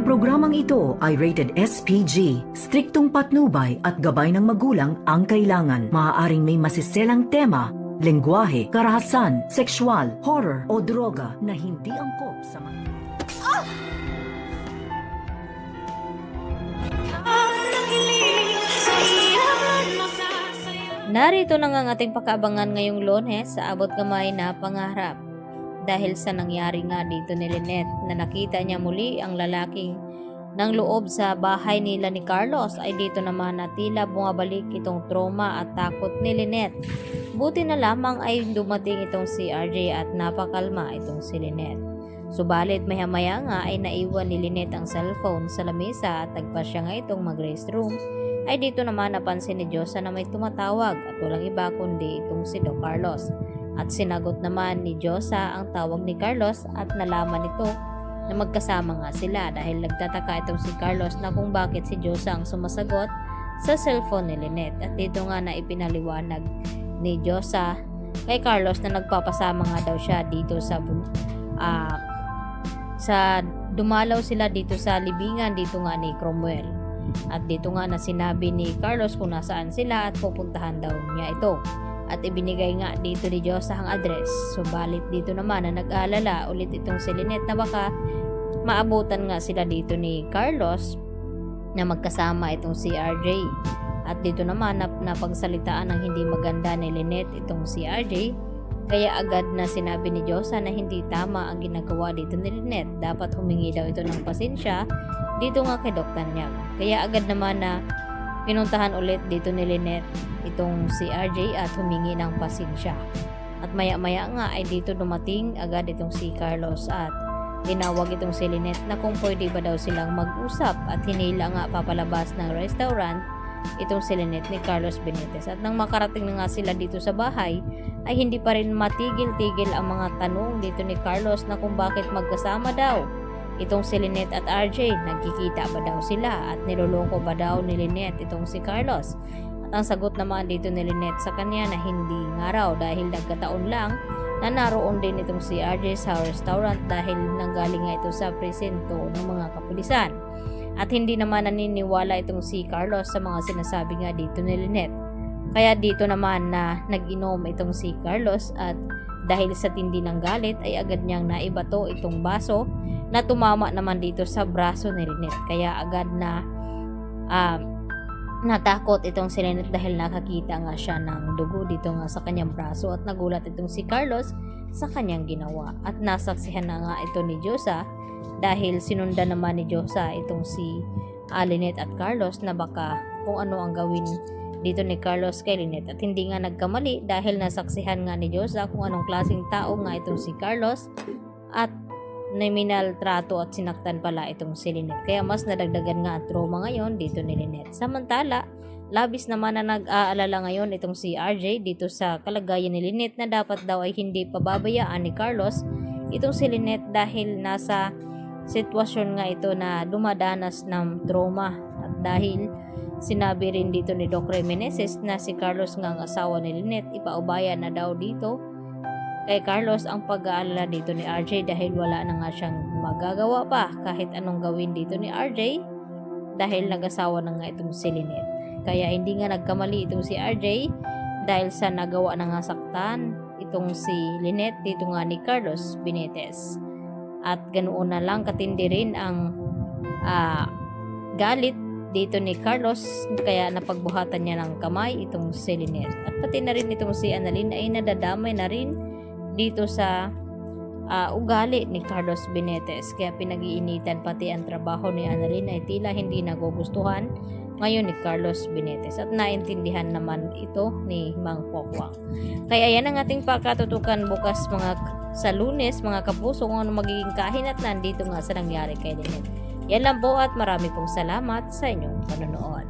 programang ito ay rated SPG. Striktong patnubay at gabay ng magulang ang kailangan. Maaaring may masiselang tema, lengguwahe, karahasan, sexual, horror o droga na hindi angkop sa mga... Narito na nga ang ating pakaabangan ngayong Lunes sa abot kamay na pangarap. Dahil sa nangyari nga dito ni Lynette na nakita niya muli ang lalaking nang loob sa bahay nila ni Carlos, ay dito naman na tila bumabalik itong trauma at takot ni Lynette. Buti na lamang ay dumating itong si RJ at napakalma itong si Lynette. Subalit maya-maya nga ay naiwan ni Lynette ang cellphone sa lamesa at tagpa siya nga itong mag-restroom. Ay dito naman napansin ni Diyosa na may tumatawag at walang iba kundi itong si Doc Carlos. At sinagot naman ni Diyosa ang tawag ni Carlos at nalaman ito na magkasama nga sila dahil nagtataka itong si Carlos na kung bakit si Diyosa ang sumasagot sa cellphone ni Lynette. At dito nga na ipinaliwanag ni Diyosa kay Carlos na nagpapasama nga daw siya dito sa dumalaw sila dito sa libingan dito nga ni Cromwell. At dito nga na sinabi ni Carlos kung nasaan sila at pupuntahan daw niya ito. At ibinigay nga dito ni Diyosa ang address. Subalit dito naman na nag-aalala ulit itong si Lynette na baka maabutan nga sila dito ni Carlos na magkasama itong si RJ. At dito naman napagsalitaan ng hindi maganda ni Lynette itong si RJ. Kaya agad na sinabi ni Diyosa na hindi tama ang ginagawa dito ni Lynette. Dapat humingi daw ito ng pasensya dito nga kay Dr. Nyang. Kaya agad naman na pinuntahan ulit dito ni Lynette itong si RJ at humingi ng pasensya. At maya-maya nga ay dito dumating agad itong si Carlos at tinawag itong si Lynette na kung pwede ba daw silang mag-usap at hinila nga papalabas ng restaurant itong si Lynette ni Carlos Benitez. At nang makarating na nga sila dito sa bahay ay hindi pa rin matigil-tigil ang mga tanong dito ni Carlos na kung bakit magkasama daw itong si Lynette at RJ. Nagkikita ba daw sila at niloloko ba daw ni Lynette itong si Carlos? At ang sagot naman dito ni Lynette sa kanya na hindi nga raw dahil nagkataon lang na naroon din itong si RJ sa restaurant dahil nanggaling nga ito sa presento ng mga kapulisan. At hindi naman naniniwala itong si Carlos sa mga sinasabi nga dito ni Lynette. Kaya dito naman na nag-inom itong si Carlos at dahil sa tindi ng galit ay agad niyang naibato itong baso na tumama naman dito sa braso ni Lynette. Kaya agad na natakot itong si Lynette dahil nakakita nga siya ng dugo dito nga sa kanyang braso at nagulat itong si Carlos sa kanyang ginawa. At nasaksihan na nga ito ni Diyosa dahil sinundan naman ni Diyosa itong si Lynette at Carlos na baka kung ano ang gawin dito ni Carlos kay Lynette. At hindi nga nagkamali dahil nasaksihan nga ni Diyosa kung anong klaseng tao nga itong si Carlos at nominal trato at sinaktan pala itong si Lynette. Kaya mas nadagdagan nga ang trauma ngayon dito ni Lynette. Samantala, labis naman na nag-aalala ngayon itong si RJ dito sa kalagayan ni Lynette na dapat daw ay hindi pababayaan ni Carlos itong si Lynette dahil nasa sitwasyon nga ito na dumadanas ng trauma. At dahil sinabi rin dito ni Doc Remeneses na si Carlos nga ang asawa ni Lynette, ipaubaya na daw dito kay Carlos ang pag-aalala dito ni RJ dahil wala na nga siyang magagawa pa kahit anong gawin dito ni RJ dahil nag-asawa na nga itong si Lynette. Kaya hindi nga nagkamali itong si RJ dahil sa nagawa na nga saktan itong si Lynette dito nga ni Carlos Benitez. At ganoon na lang katindi rin ang galit dito ni Carlos kaya napagbuhatan niya ng kamay itong si Lynette. At pati na rin itong si Annalyn ay nadadamay na rin dito sa ugali ni Carlos Benitez. Kaya pinag-iinitan pati ang trabaho ni Annalyn ay tila hindi nagugustuhan ngayon ni Carlos Benitez. At naintindihan naman ito ni Mang Pokwang. Kaya yan ang ating pakatutukan bukas sa Lunes mga kapuso kung ano magiging kahinatnan dito nga sa nangyari kay Lynette. Yan lang po at marami pong salamat sa inyong panonood.